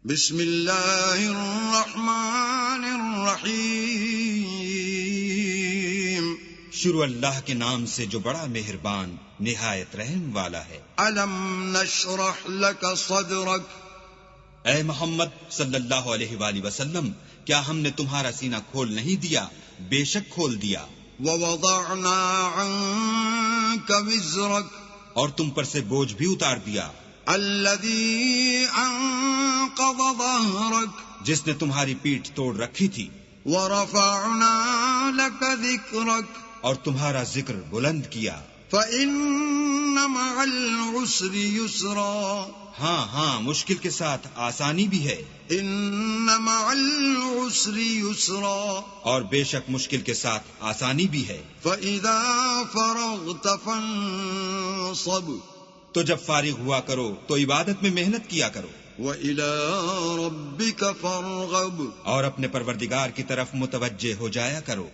بسم اللہ الرحمن الرحیم، شروع اللہ کے نام سے جو بڑا مہربان نہایت رحم والا ہے۔ الم نشرح لک صدرک، اے محمد صلی اللہ علیہ وآلہ وسلم، کیا ہم نے تمہارا سینہ کھول نہیں دیا؟ بے شک کھول دیا۔ ووضعنا عنک وزرک، اور تم پر سے بوجھ بھی اتار دیا، الذی انقض ظہرک، جس نے تمہاری پیٹھ توڑ رکھی تھی، ورفعنا لک ذکرک، اور تمہارا ذکر بلند کیا۔ فإن مع العسر یسرا، ہاں مشکل کے ساتھ آسانی بھی ہے، ان مع العسر یسرا، اور بے شک مشکل کے ساتھ آسانی بھی ہے۔ فإذا فرغت فانصب، تو جب فارغ ہوا کرو تو عبادت میں محنت کیا کرو، وإلى ربك فارغب، اور اپنے پروردگار کی طرف متوجہ ہو جایا کرو۔